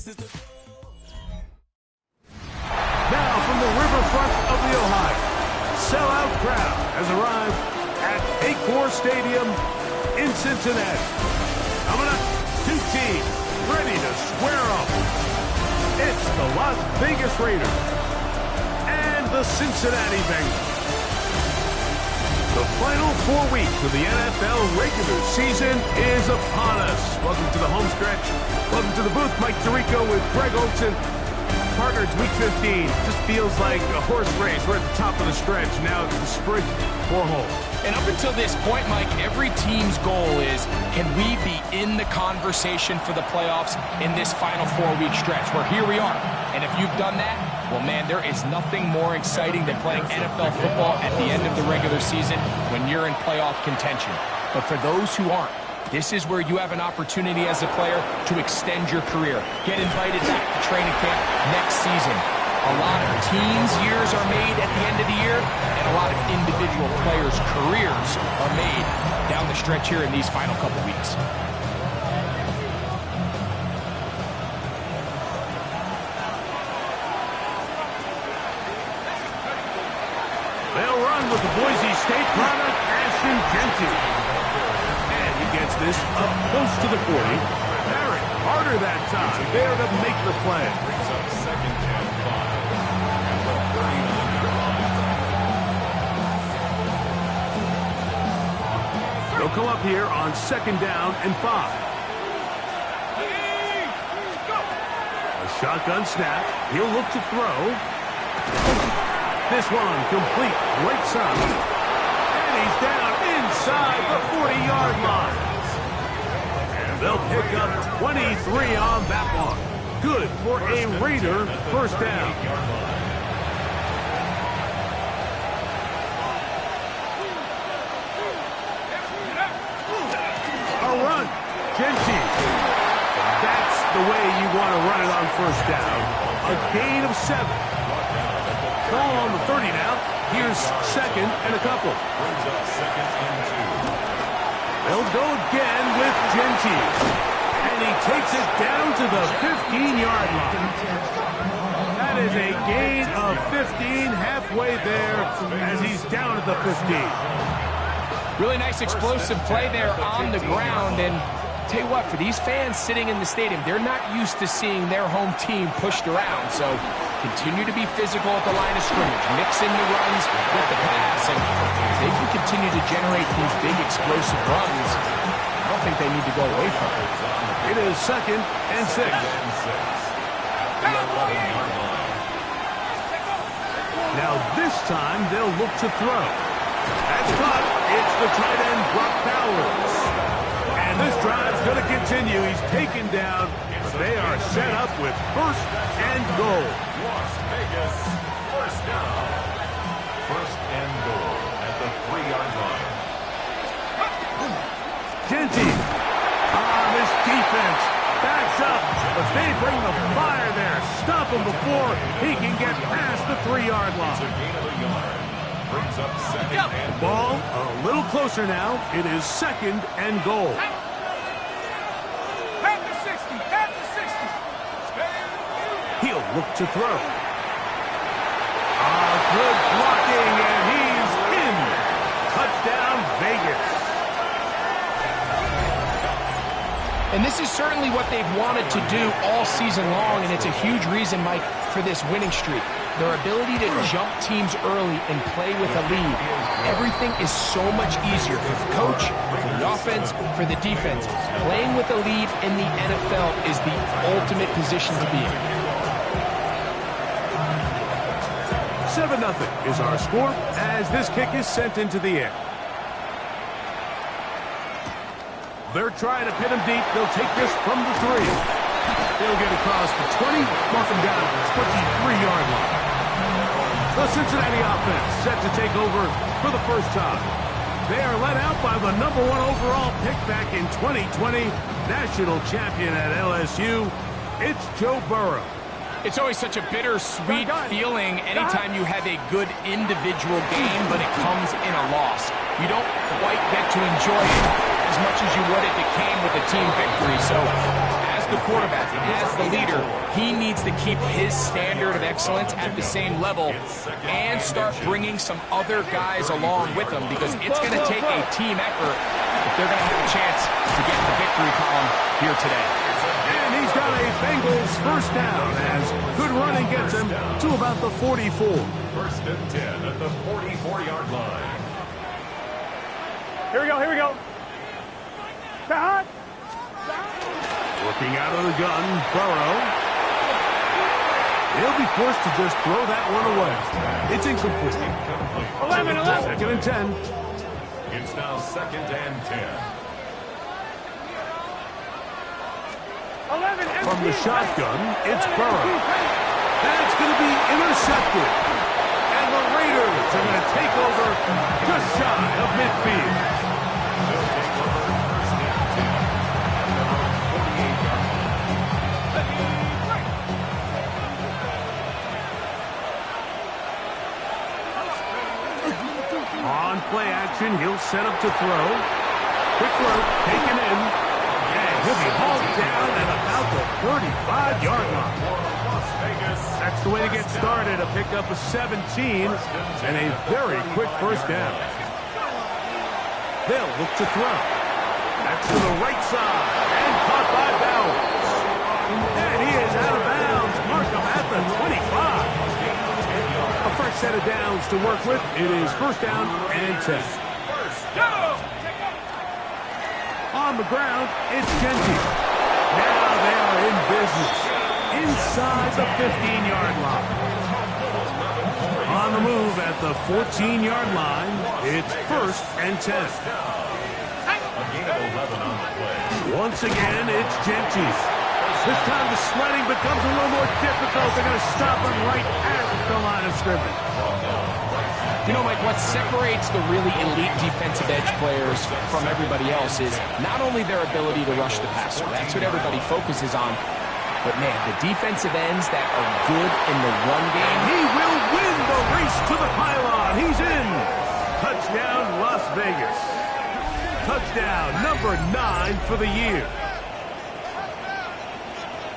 Now from the riverfront of the Ohio, sellout crowd has arrived at Acor Stadium in Cincinnati. Coming up, two teams ready to square up. It's the Las Vegas Raiders and the Cincinnati Bengals. The final 4 weeks of the NFL regular season is upon us. Welcome to the home stretch. Welcome to the booth. Mike Tirico with Greg Olson. Partner, it's week 15. Just feels like a horse race. We're at the top of the stretch. Now it's the sprint for home. And up until this point, Mike, every team's goal is, can we be in the conversation for the playoffs in this final 4-week stretch? Where here we are. And if you've done that, well, man, there is nothing more exciting than playing NFL football at the end of the regular season when you're in playoff contention. But for those who aren't, this is where you have an opportunity as a player to extend your career. Get invited back to training camp next season. A lot of teams' years are made at the end of the year, and a lot of individual players' careers are made down the stretch here in these final couple weeks. They'll run with the Boise State product, Ashton Genty. And he gets this up close to the 40. Barrett, harder that time, there to make the play. Brings up 2nd and 5. They'll come up here on 2nd down and 5. A shotgun snap. He'll look to throw. This one complete, right side. And he's down inside the 40-yard line. And they'll pick up 23 on that one. Good for a Raider first down. A run. Genty. That's the way you want to run it on first down. A gain of 7. Ball on the 30 now. Here's 2nd and a couple. Brings up 2nd and 2. They'll go again with Genty. And he takes it down to the 15-yard line. That is a gain of 15 halfway there as he's down at the 15. Really nice explosive play there on the ground. And tell you what, for these fans sitting in the stadium, they're not used to seeing their home team pushed around. So continue to be physical at the line of scrimmage. Mix in the runs with the pass. And if they can continue to generate these big explosive runs, I don't think they need to go away from it. It is 2nd and 6. Now this time they'll look to throw. That's caught. It's the tight end, Brock Powers. And this drive's going to continue. He's taken down, but they are set up with 1st and goal. Las Vegas, first down. 1st and goal at the 3-yard line. Genty. This defense backs up, but they bring the fire there. Stop him before he can get past the 3-yard It's a line. gain of a yard. Brings up 2nd and Ball a little closer now. It is 2nd and goal. He'll look to throw. Good blocking, and he's in. Touchdown, Vegas. And this is certainly what they've wanted to do all season long, and it's a huge reason, Mike, for this winning streak. Their ability to jump teams early and play with a lead. Everything is so much easier for the coach, for the offense, for the defense. Playing with a lead in the NFL is the ultimate position to be in. 7-0 is our score as this kick is sent into the air. They're trying to pin him deep. They'll take this from the 3. They'll get across the 20, mark him down at the 23-yard line. The Cincinnati offense set to take over for the first time. They are led out by the #1 overall pick back in 2020, national champion at LSU. It's Joe Burrow. It's always such a bittersweet feeling anytime you have a good individual game, but it comes in a loss. You don't quite get to enjoy it as much as you would if it came with a team victory. So as the quarterback, and as the leader, he needs to keep his standard of excellence at the same level and start bringing some other guys along with him, because it's going to take a team effort if they're going to have a chance to get in the victory column here today. And he's got a Bengals first down as good running gets him to about the 44. First and 10 at the 44-yard line. Here we go, here we go. D-Hart. Working out of the gun, Burrow. He'll be forced to just throw that one away. It's incomplete. 11. Second and 10. It's now second and 10. 11. From the shotgun, it's Burrow. That's going to be intercepted. And the Raiders are going to take over just shy of midfield. They'll take over first and 10 at their own 48-yard line. On play action, he'll set up to throw. Quick throw, taken in. And he'll be hauled down at about the 35-yard line. Las Vegas. That's the way to get started. A pickup of 17 and a very quick first down. They'll look to throw. That's to the right side and caught by Bowers. And he is out of bounds. Mark him at the 25. A fresh set of downs to work with. It is first down and 10. On the ground, it's Genty. Now they are in business. Inside the 15-yard line. On the move at the 14-yard line, it's first and 10. A gain of 11 on the play. Once again, it's Genty. This time the sledding becomes a little more difficult. They're going to stop him right at the line of scrimmage. You know, Mike, what separates the really elite defensive edge players from everybody else is not only their ability to rush the passer. That's what everybody focuses on. But, man, the defensive ends that are good in the run game. He will win the race to the pylon. He's in. Touchdown, Las Vegas. Touchdown, number 9 for the year.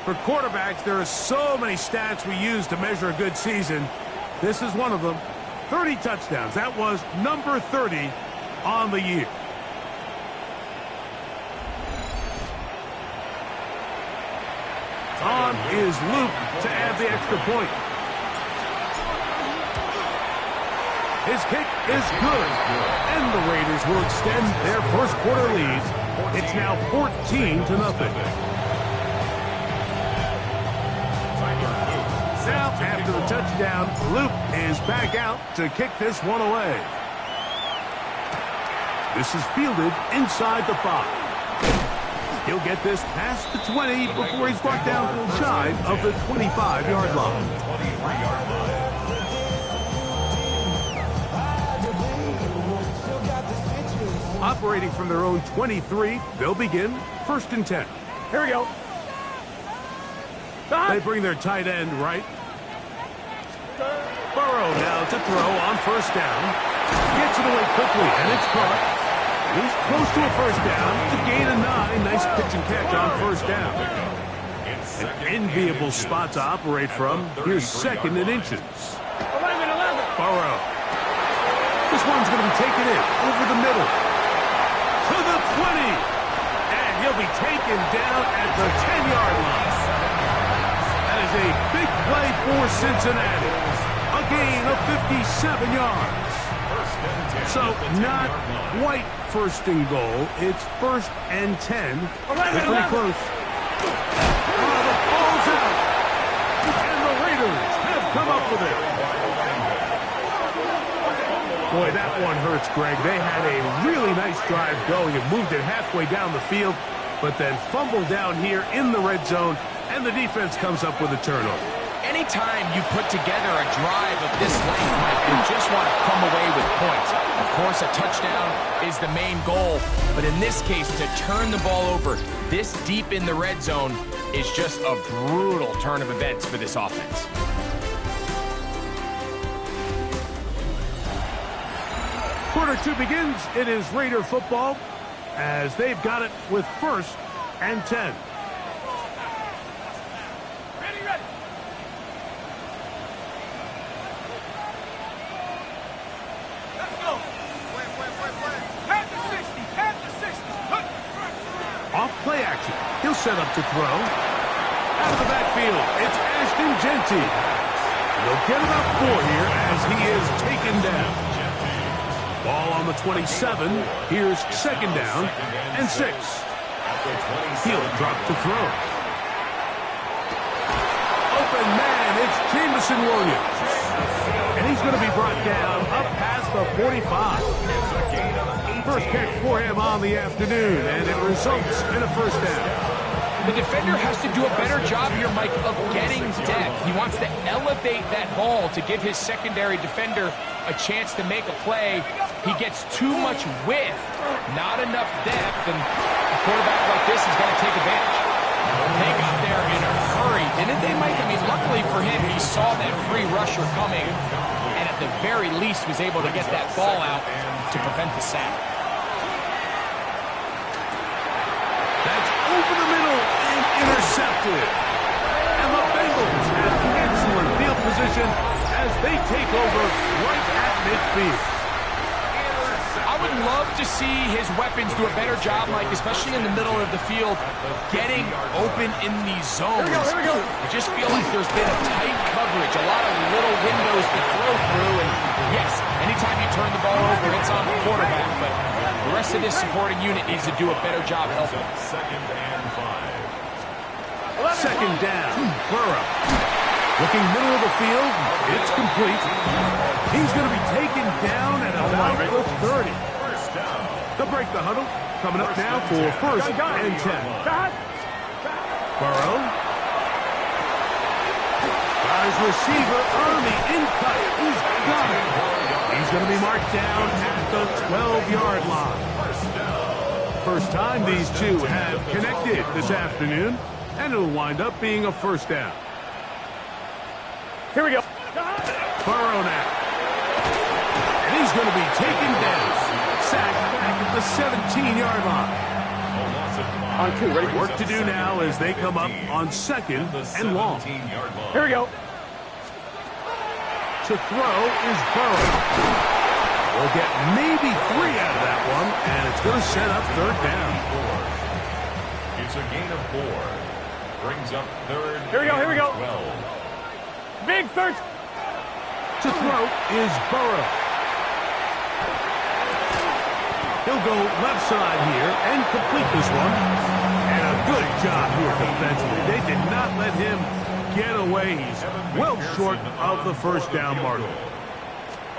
For quarterbacks, there are so many stats we use to measure a good season. This is one of them. 30 touchdowns. That was number 30 on the year. On is Luke to add the extra point. His kick is good. And the Raiders will extend their first quarter lead. It's now 14-0. Now, after the touchdown, Luke is back out to kick this one away. This is fielded inside the 5. He'll get this past the 20 before he's brought down shy of the 25-yard line. 23-yard line. Operating from their own 23, they'll begin first and 10. Here we go. They bring their tight end right. Burrow now to throw on first down. Gets it away quickly, and it's caught. He's close to a first down. To gain a 9. Nice pitch and catch on first down. An enviable spot to operate from. Here's second and inches. 11. Burrow. This one's going to be taken in over the middle. To the 20. And he'll be taken down at the 10-yard line. That is a big play for Cincinnati. A gain of 57 yards. So not quite first and goal. It's first and 10. They're pretty close. Oh, the ball's out. And the Raiders have come up with it. Boy, that one hurts, Greg. They had a really nice drive going and moved it halfway down the field, but then fumbled down here in the red zone, and the defense comes up with a turnover. Anytime you put together a drive of this length, Mike, you just want to come away with points. Of course, a touchdown is the main goal, but in this case, to turn the ball over this deep in the red zone is just a brutal turn of events for this offense. Quarter 2 begins. It is Raider football as they've got it with first and 10. set up to throw. Out of the backfield, it's Ashton Genty. They'll get about 4 here as he is taken down. Ball on the 27. Here's second down and 6. He'll drop to throw. Open man, it's Jameson Williams. And he's going to be brought down up past the 45. First catch for him on the afternoon, and it results in a first down. The defender has to do a better job here, Mike, of getting depth. He wants to elevate that ball to give his secondary defender a chance to make a play. He gets too much width, not enough depth, and a quarterback like this is going to take advantage. They got there in a hurry, didn't they, Mike? I mean, luckily for him, he saw that free rusher coming, and at the very least was able to get that ball out to prevent the sack. That's over the middle and intercepted. And the Bengals have excellent field position as they take over right at midfield. I would love to see his weapons do a better job, Mike, especially in the middle of the field, getting open in these zones. Here we go. I just feel like there's been a tight coverage, a lot of little windows to throw through, and yes, anytime you turn the ball over, it's on the quarterback, but the rest of this supporting unit needs to do a better job helping. Second and 5. Second down, Burrow. Looking middle of the field, it's complete. He's going to be taken down at about the 30. They'll break the huddle. Coming up now for first and 10. Burrow. Got his receiver on the in-cut. He's got it. He's going to be marked down at the 12-yard line. First time these two have connected this afternoon, and it'll wind up being a first down. Here we go. Burrow now. And he's going to be taken down. Sacked back at the 17-yard line. On 2, ready? Work to do now as they come up on second and long. Here we go. To throw is Burrow. We'll get maybe 3 out of that one, and it's going to set up third down. It's a gain of 4. Brings up third. Here we go, here we go. 12. Big third. To throw is Burrow. He'll go left side here and complete this one. And a good job here defensively. They did not let him get away. He's well short of the first down marker.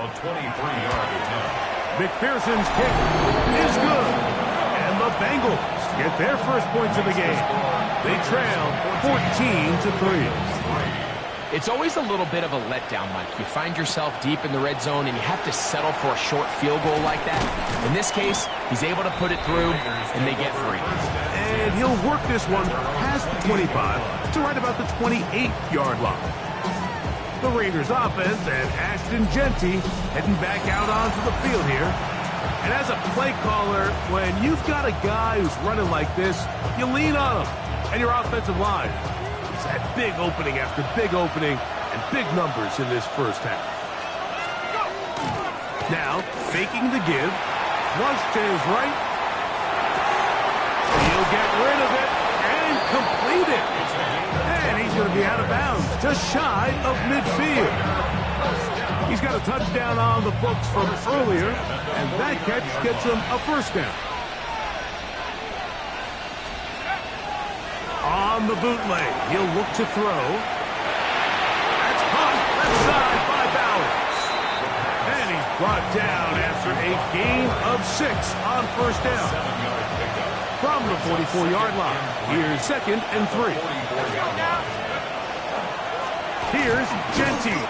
A 23-yard attempt. McPherson's kick is good. And the Bengals get their first points of the game. They trail 14-3. It's always a little bit of a letdown, Mike. You find yourself deep in the red zone and you have to settle for a short field goal like that. In this case, he's able to put it through and they get 3. And he'll work this one past the 25 to right about the 28-yard line. The Raiders offense and Ashton Genty heading back out onto the field here. And as a play caller, when you've got a guy who's running like this, you lean on him and your offensive line. He's had big opening after big opening and big numbers in this first half. Now, faking the give, flush to his right. He'll get rid of it and complete it. And he's going to be out of bounds, just shy of midfield. He's got a touchdown on the books from earlier, and that catch gets him a first down. On the bootleg, he'll look to throw. That's caught left side by Bowers. And he's brought down after a gain of 6 on first down. From the 44-yard line, here's second and 3. Here's Genty.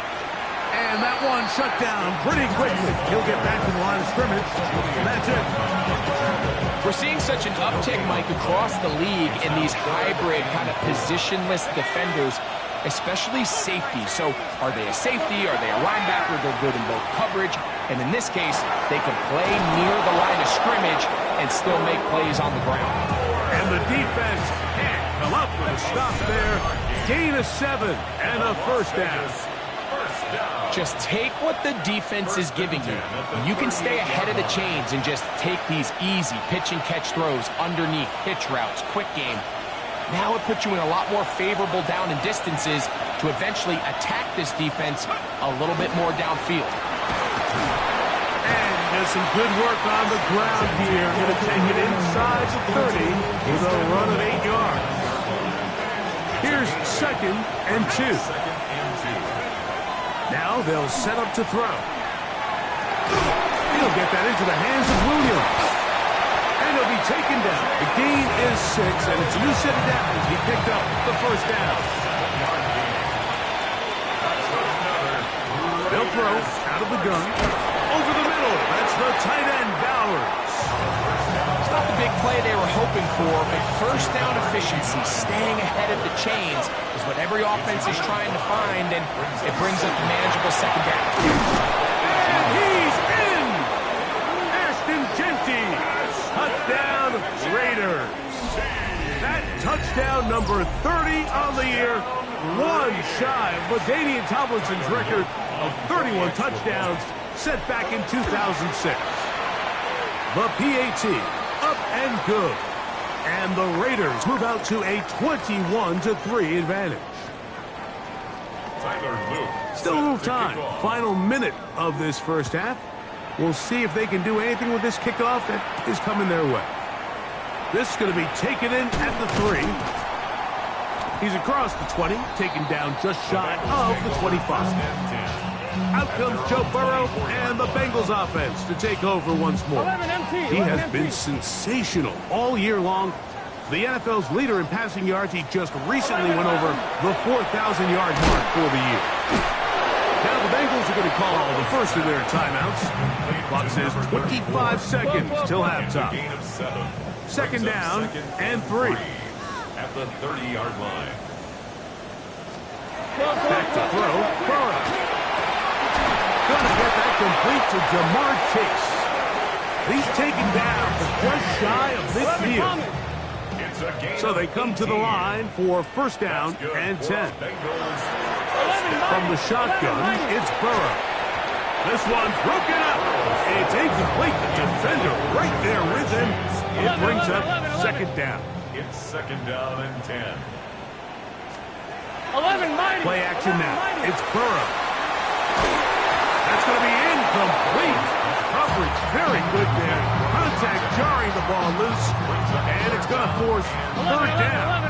And that one shut down pretty quickly. He'll get back to the line of scrimmage. And that's it. We're seeing such an uptick, Mike, across the league in these hybrid kind of positionless defenders, especially safety. So are they a safety? Are they a linebacker? They're good in both coverage. And in this case, they can play near the line of scrimmage and still make plays on the ground. And the defense can't come up with a stop there. Gain of 7 and a first down. Just take what the defense is giving you. And you can stay ahead of the chains and just take these easy pitch and catch throws underneath, hitch routes, quick game. Now it puts you in a lot more favorable down and distances to eventually attack this defense a little bit more downfield. And does some good work on the ground here. Going to take it inside the 30 with a run of 8 yards. Here's 2nd and 2. Now they'll set up to throw. He'll get that into the hands of Williams. And he'll be taken down. The gain is 6, and it's a new set of downs. He picked up the first down. They'll throw out of the gun. Over the middle. That's the tight end, Bowers. It's not the big play they were hoping for, but first down efficiency, staying ahead of the chains, is what every offense is trying to find, and it brings up a manageable second down. And he's in! Ashton Genty. Touchdown, Raiders. That touchdown number 30 on the year, one shy of LaDainian Tomlinson's record of 31 touchdowns set back in 2006. The PAT, up and good. And the Raiders move out to a 21-3 advantage. Still a little time. Final minute of this first half. We'll see if they can do anything with this kickoff that is coming their way. This is going to be taken in at the 3. He's across the 20, taken down just shy of the 25. Out comes Joe Burrow and the Bengals offense to take over once more. He has been sensational all year long. The NFL's leader in passing yards. He just recently went over the 4,000-yard mark for the year. Now the Bengals are going to call the first of their timeouts. Clock says 25 seconds till halftime. Second down and 3. At the 30-yard line. Back to throw. Burrow. Going to get that complete to D-Hart-TX. He's taken down to just shy of midfield. So they come to the line for first down and 10. From the shotgun, it's Burrow. This one's broken up. It's incomplete. The defender right there with him. It brings up second down. It's second down and 10. 11 mighty. Play action now. It's Burrow. That's going to be incomplete. Coverage very good there. Contact jarring the ball loose. And it's going to force third down.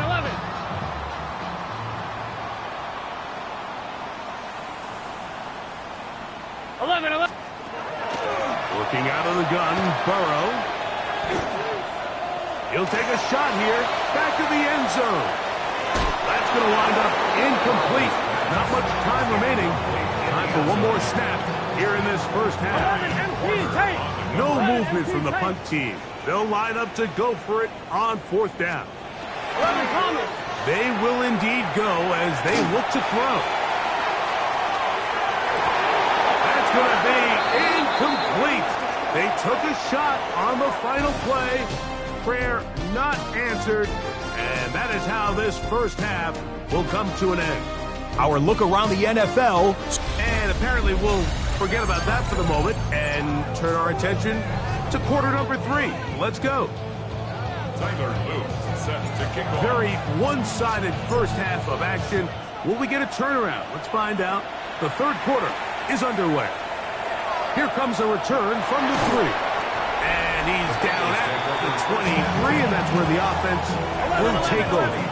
11. Working out of the gun, Burrow. He'll take a shot here. Back to the end zone. That's going to wind up incomplete. Not much time remaining. Time for one more snap here in this first half. No movement from the punt team. They'll line up to go for it on fourth down. They will indeed go as they look to throw. That's going to be incomplete. They took a shot on the final play. Prayer not answered. And that is how this first half will come to an end. Our look around the NFL. And apparently we'll forget about that for the moment and turn our attention to quarter number 3. Let's go. Tyler Luke set to kick off. Very one-sided first half of action. Will we get a turnaround? Let's find out. The third quarter is underway. Here comes a return from the 3. And he's down at the 23, and that's where the offense will take over.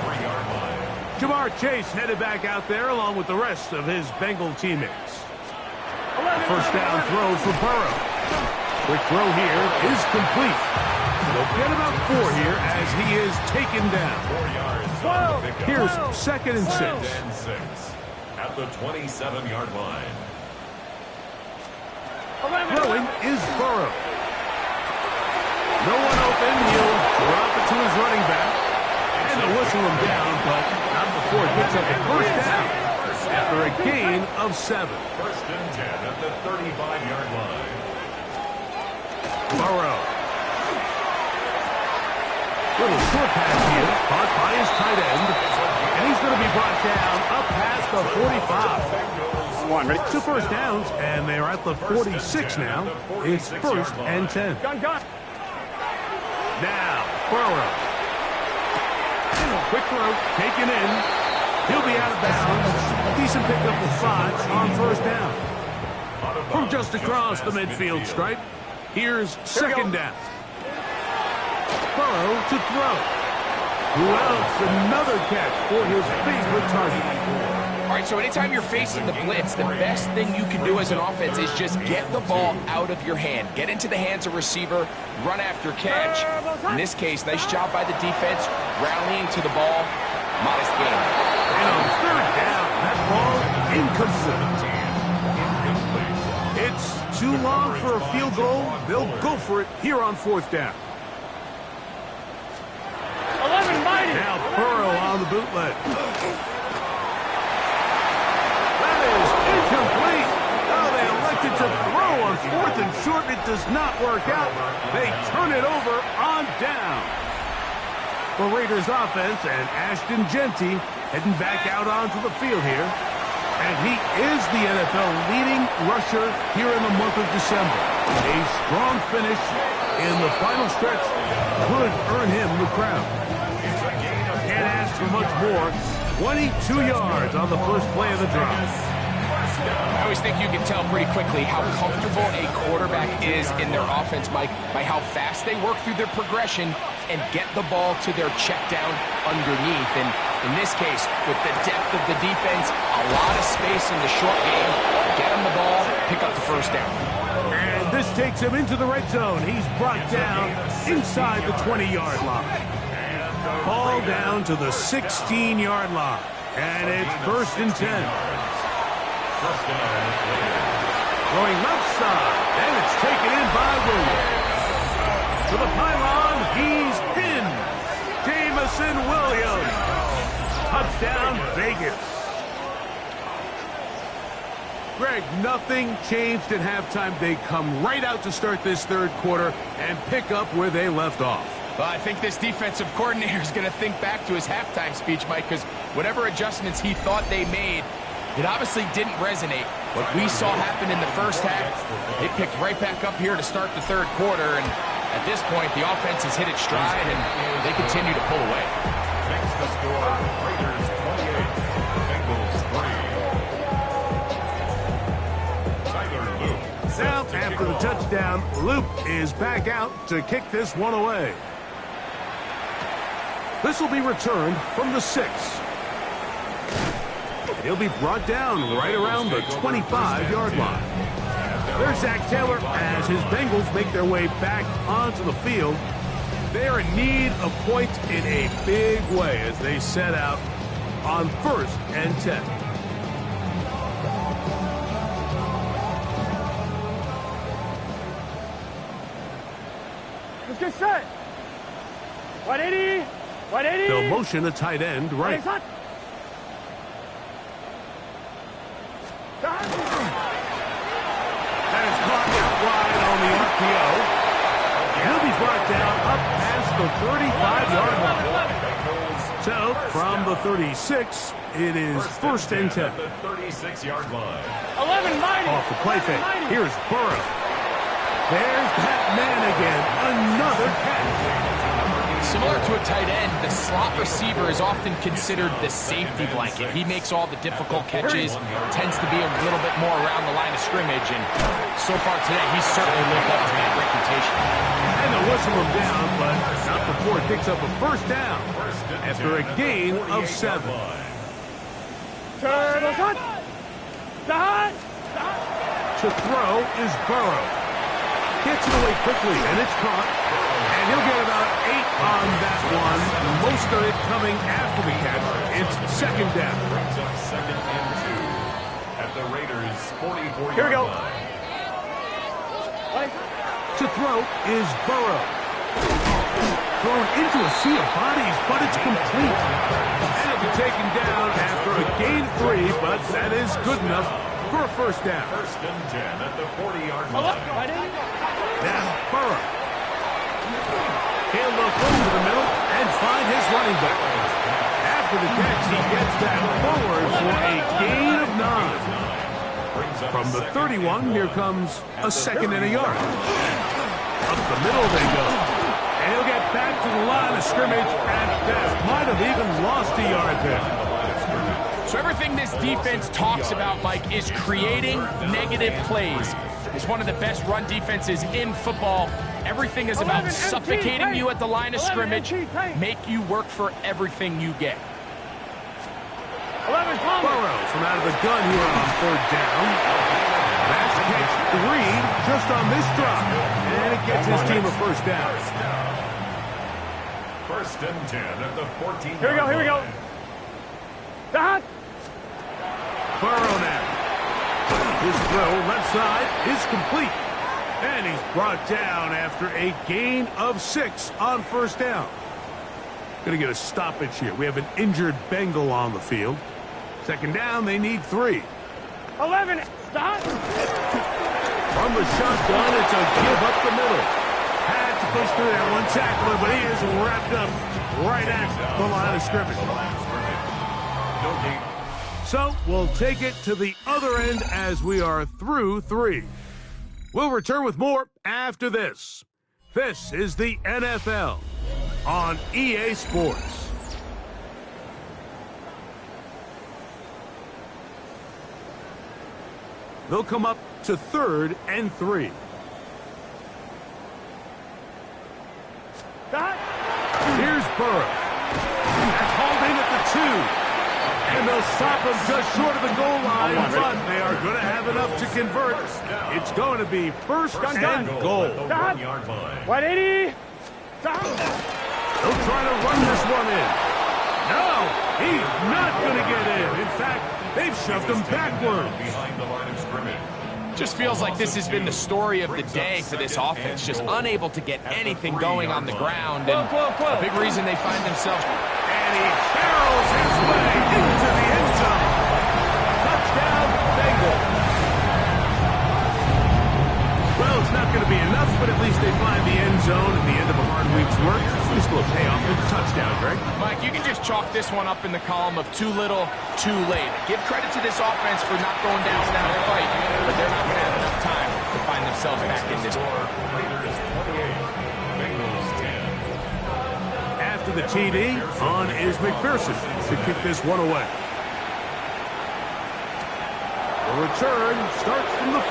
Jamar Chase headed back out there along with the rest of his Bengal teammates. A first down throw for Burrow. Quick throw here is complete. They'll get about 4 here as he is taken down. 4 yards. Here's second and 6. At the 27-yard line. Throwing is Burrow. No one open. He'll drop it to his running back. And they'll whistle him down, but not before it gets up a first down after a gain of 7. First and 10 at the 35-yard line. Burrow. Little short pass here, caught by his tight end. And he's going to be brought down up past the 45. 2 first downs, and they're at the 46 now. It's first and 10. Gun. Now, Burrow. Quick throw, taken in. He'll be out of bounds. Decent pickup of 5 on first down. From just across the midfield stripe, here's second down. Burrow to throw. Who else? Another catch for his favorite target. All right, so anytime you're facing the blitz, the best thing you can do as an offense is just get the ball out of your hand. Get into the hands of receiver, run after catch. In this case, nice job by the defense, rallying to the ball. Modest gain. And on third down, that ball incomplete. It's too long for a field goal. They'll go for it here on fourth down. 11 mighty. Now Burrow on the bootleg. That is incomplete. Oh, they elected to throw on fourth and short. It does not work out. They turn it over on down. The Raiders offense and Ashton Genty heading back out onto the field here. And he is the NFL leading rusher here in the month of December. A strong finish in the final stretch could earn him the crown. Can't ask for much more. 22 yards on the first play of the drive. I always think you can tell pretty quickly how comfortable a quarterback is in their offense, Mike, by how fast they work through their progression and get the ball to their check down underneath. And in this case, with the depth of the defense, a lot of space in the short game, get him the ball, pick up the first down. And this takes him into the red zone. He's brought down inside the 20-yard line. Ball down to the 16-yard line. And it's first and 10. Going left side, and it's taken in by Williams. To the pylon, he's in. Jamison Williams. Touchdown, Vegas. Greg, nothing changed at halftime. They come right out to start this third quarter and pick up where they left off. Well, I think this defensive coordinator is going to think back to his halftime speech, Mike, because whatever adjustments he thought they made, it obviously didn't resonate. What we saw happen in the first half, they picked right back up here to start the third quarter, and at this point, the offense has hit its stride, and they continue to pull away. Makes the score Raiders 28, Bengals 3. Tyler Luke. Now, after the touchdown, Luke is back out to kick this one away. This will be returned from the 6. He'll be brought down right around the 25-yard line. There's Zach Taylor as his Bengals make their way back onto the field. They're in need of points in a big way as they set out on first and 10. Let's get set. 180. 180. They'll motion a tight end right. That is caught out wide on the RPO. He'll be brought down up past the 35-yard line. So, from the 36, it is first and 10. The 36-yard line. 11 mighty. Off the play fake. Here's Burrow. There's that man again. Another catch. Similar to a tight end, the slot receiver is often considered the safety blanket. He makes all the difficult catches, tends to be a little bit more around the line of scrimmage, and so far today, he's certainly lived up to that reputation. And they'll whistle him down, but not before it picks up a first down after a gain of 7. Turtle shot. D-Hart. To throw is Burrow. Gets it away quickly, and it's caught. And he'll get about 8 on that one. Most of it coming after the catch. It's second down. Brings up second and 2 at the Raiders' 44-yard Here we go. line. To throw is Burrow. Thrown into a sea of bodies, but it's complete. And it'll be taken down after a gain of 3, but that is good enough for a first down. First and 10 at the 40-yard line. Now Burrow. He'll look over the middle and find his running back. After the catch, he gets that forward for a gain of 9. From the 31, here comes a second and a yard. Up the middle they go. And he'll get back to the line of scrimmage at best. Might have even lost a yard there. So everything this defense talks about, Mike, is creating negative plays. It's one of the best run defenses in football. Everything is about suffocating you at the line of scrimmage, make you work for everything you get. 11 Burrow from out of the gun here on third down. That's catch 3 just on this drop. And it gets his team a first down. First and 10 at the 14. Here we go, here we go. D-Hart. Burrow now. His throw left side is complete. And he's brought down after a gain of 6 on first down. Going to get a stoppage here. We have an injured Bengal on the field. Second down, they need 3. 11. D-Hart. From the shotgun, it's a give up the middle. Had to push through there, one tackler, but he is wrapped up right at the line of scrimmage. So we'll take it to the other end as we are through 3. We'll return with more after this. This is the NFL on EA Sports. They'll come up to 3rd and 3. Here's Burrow. That's hauled in at the 2. And they'll stop him just short of the goal line, but they are going to have enough to convert. It's going to be first and goal. 180. They'll try to run this one in. No, he's not going to get in. In fact, they've shoved him backwards. Behind the line of scrimmage. Just feels like this has been the story of the day for this offense. Just unable to get anything going on the ground. And a big reason they find themselves... And he barrels his way into the end zone. Touchdown, Bengals. Well, it's not going to be enough, but at least they find the end zone at the end of a hard week's work. This will pay off with a touchdown, Greg. Mike, you can just chalk this one up in the column of too little, too late. Give credit to this offense for not going down without a fight, but they're not going to have enough time to find themselves back in this one. Raiders 28, Bengals 10. After the TD, on is McPherson to kick this one away. The return starts from the 5.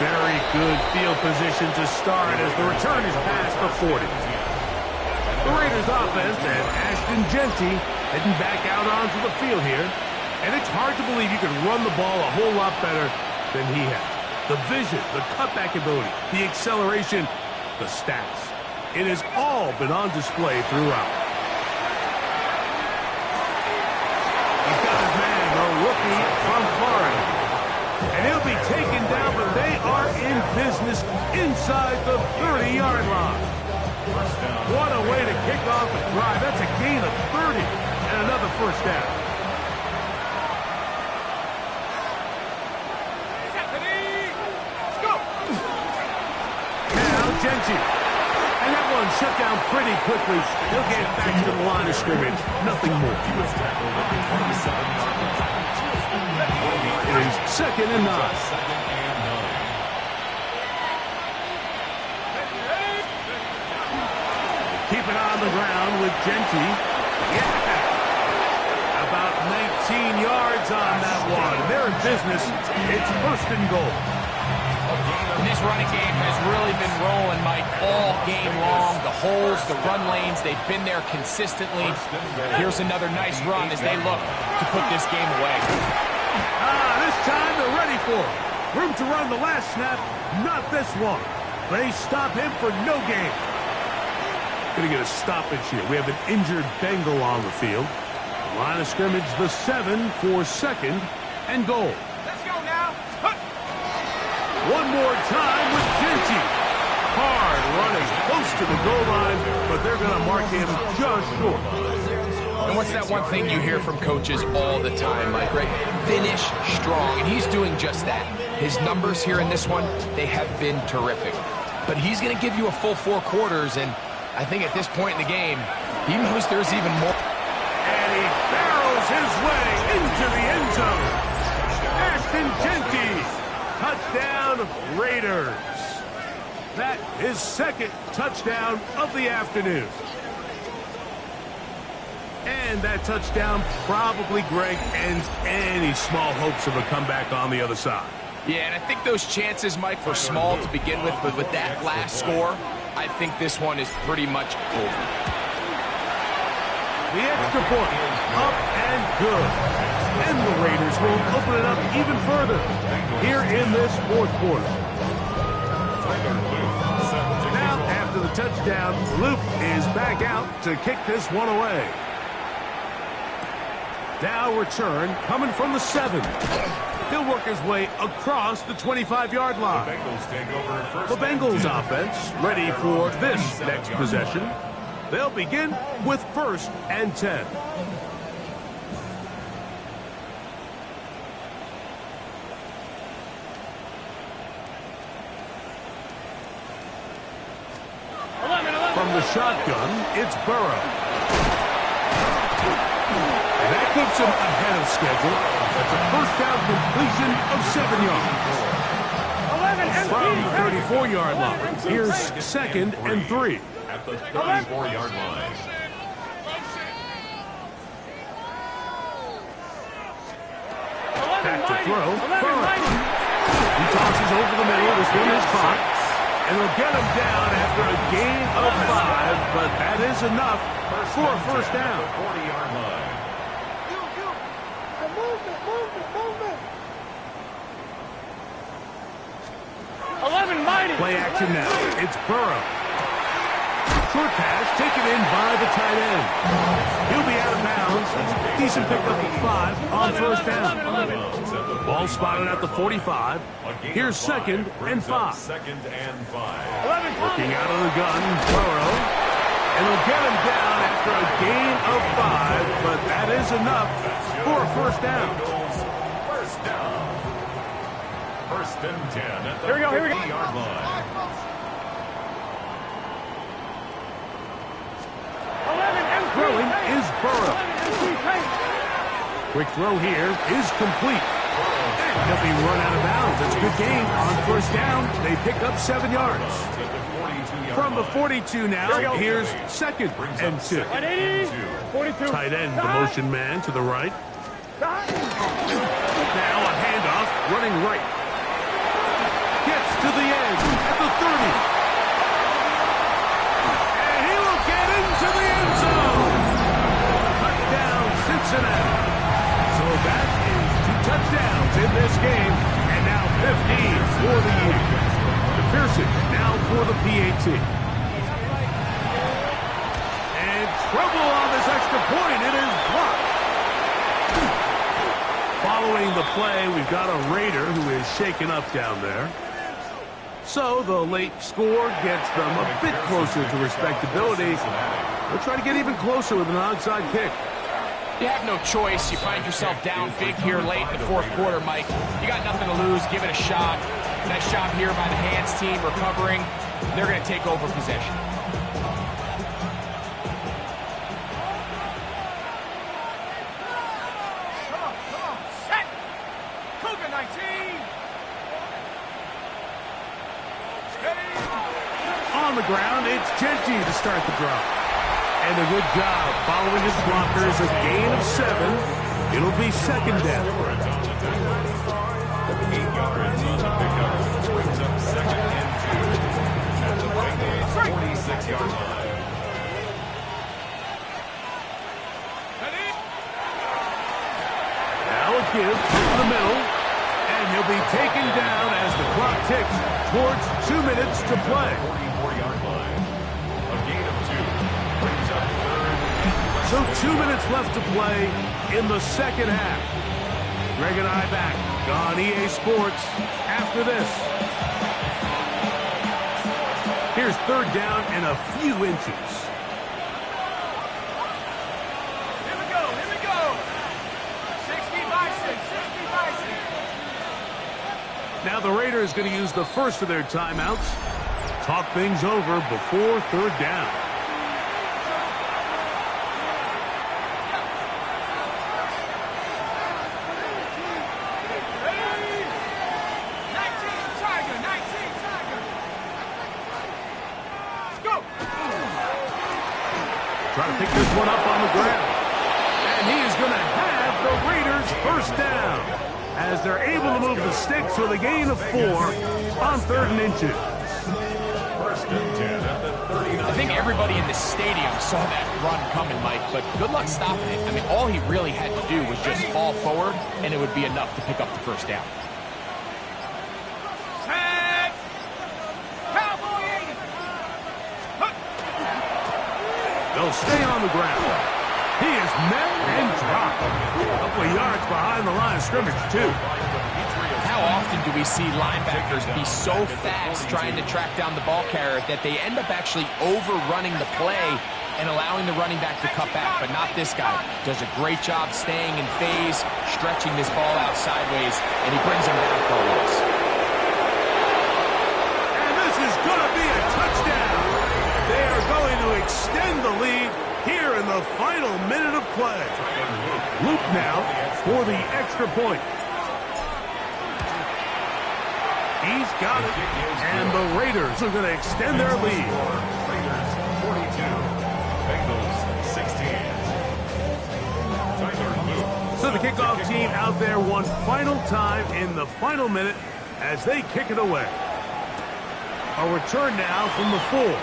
Very good field position to start as the return is past the 40. The Raiders offense and Ashton Jeanty heading back out onto the field here. And it's hard to believe you can run the ball a whole lot better than he has. The vision, the cutback ability, the acceleration, the stats. It has all been on display throughout. He's got his man, the rookie from Florida. And he'll be taken down, but they are in business inside the 30-yard line. What a way to kick off a drive. That's a gain of 30 and another first down. Now Jeanty. And that one shut down pretty quickly. He'll get back to the line of scrimmage. Nothing more. It is 2nd and 9. Keep it on the ground with Jeanty. Yeah. About 19 yards on that one. They're in business. It's 1st and goal. And this running game has really been rolling, Mike, all game long. The holes, the run lanes, they've been there consistently. Here's another nice run as they look to put this game away. This time they're ready for it. Room to run the last snap, not this one. They stop him for no gain. Going to get a stoppage here. We have an injured Bengal on the field. Line of scrimmage, the 7 for 2nd and goal. Let's go now. One more time with Jeanty. Hard running close to the goal line, but they're going to mark him just short. And what's that one thing you hear from coaches all the time, Mike, right? Finish strong, and he's doing just that. His numbers here in this one, they have been terrific. But he's going to give you a full 4 quarters, and I think at this point in the game, he knows there's even more. And he barrels his way into the end zone. Ashton Jeanty, touchdown Raiders. That is second touchdown of the afternoon. And that touchdown probably, Greg, ends any small hopes of a comeback on the other side. Yeah, and I think those chances, Mike, were small to begin with, but with that last score, I think this one is pretty much over. The extra point, up and good. And the Raiders will open it up even further here in this fourth quarter. Now, after the touchdown, Luke is back out to kick this one away. Now return coming from the 7. He'll work his way across the 25-yard line. The Bengals offense ready for this next possession. They'll begin with 1st and 10. From the shotgun, it's Burrow. And that puts him ahead of schedule. That's a first down completion of 7 yards. From the 34-yard line, here's 2nd and 3. At the 34-yard line. Back to throw. Burrow. He tosses over the middle. This one is caught. And they'll get him down after a gain of 5, but that is enough for a first down. 40-yard line. Play action now. It's Burrow. Short pass taken in by the tight end. He'll be out of bounds. Decent pickup of 5 on first down. Ball spotted at the 45. Here's 2nd and 5. 2nd and 5. Working out of the gun, Burrow. And they'll get him down after a gain of 5, but that is enough for a first down. First down. 1st and 10 at the 50-yard line. Throwing is Burrow. Quick throw here is complete. And he'll be run out of bounds. That's a good gain on first down. They pick up 7 yards. From the 42 now, here's 2nd and 2. 42. Tight end, the motion man to the right. Now a handoff, running right. Gets to the edge at the 30. And he will get into the end zone. Touchdown, Cincinnati. So that is 2 touchdowns in this game, and now 15 for the year. Pearson now for the PAT. And trouble on this extra point. It is blocked. Following the play, we've got a Raider who is shaken up down there. So the late score gets them a bit closer to respectability. They'll try to get even closer with an onside kick. You have no choice. You find yourself down big here late in the fourth quarter, Mike. You got nothing to lose. Give it a shot. Nice job here by the hands team recovering. They're going to take over possession. Set. Cougar 19. On the ground, it's Genty to start the drop. And a good job following his blockers, a gain of 7. It'll be 2nd down. 8 yards on the pickup. Brings up 2nd and 2. At the Bengals 46-yard line. Now a give to the middle. And he'll be taken down as the clock ticks towards 2 minutes to play. 44-yard line. A gain of 2. Brings up 3rd. So 2 minutes left to play in the second half. Greg and I back on EA Sports after this. Here's 3rd down and a few inches. Here we go. 60 by 6. Now the Raiders going to use the first of their timeouts. Talk things over before 3rd down. Try to pick this one up on the ground. And he is going to have the Raiders first down as they're able to move the sticks with a gain of 4 on 3rd and inches. First and 10 at the 39. I think everybody in the stadium saw that run coming, Mike, but good luck stopping it. I mean, all he really had to do was just fall forward, and it would be enough to pick up the first down. Set. Cowboy. They'll stay on the ground. He is met and dropped. A couple of yards behind the line of scrimmage, too. How often do we see linebackers be so fast trying to track down the ball carrier that they end up actually overrunning the play and allowing the running back to cut back, but not this guy. Does a great job staying in phase, stretching this ball out sideways, and he brings him down for a loss. And this is going to be a touchdown. They are going to extend the lead here in the final minute of play. Luke now for the extra point. He's got it, and the Raiders are going to extend their lead. Raiders 42, Bengals 16. Tyler Luke. So the kickoff team out there one final time in the final minute as they kick it away. A return now from the 4.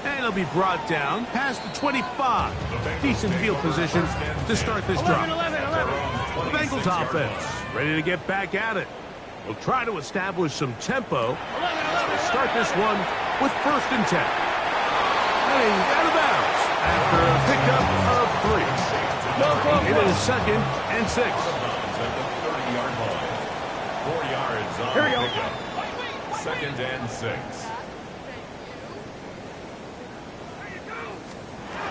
And he'll be brought down past the 25. Decent field position to start this drive. The Bengals offense ready to get back at it. We'll try to establish some tempo. We'll start this one with 1st and 10. Heading out of bounds after a pickup of 3. It is 2nd and 6. At the 30-yard line. 4 yards on the pickup. 2nd and 6.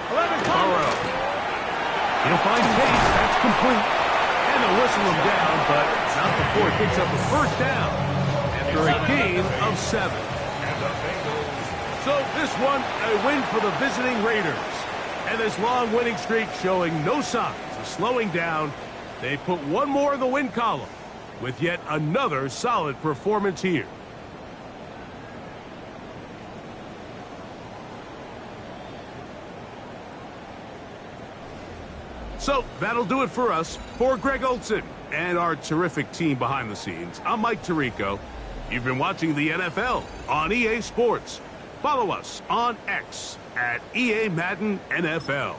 Burrow. He'll find pace. That's complete. And they'll whistle him down, but not before he picks up a first down after a gain of 7. So this one, a win for the visiting Raiders. And this long winning streak showing no signs of slowing down. They put one more in the win column with yet another solid performance here. So that'll do it for us. For Greg Olson and our terrific team behind the scenes, I'm Mike Tirico. You've been watching the NFL on EA Sports. Follow us on X at EA Madden NFL.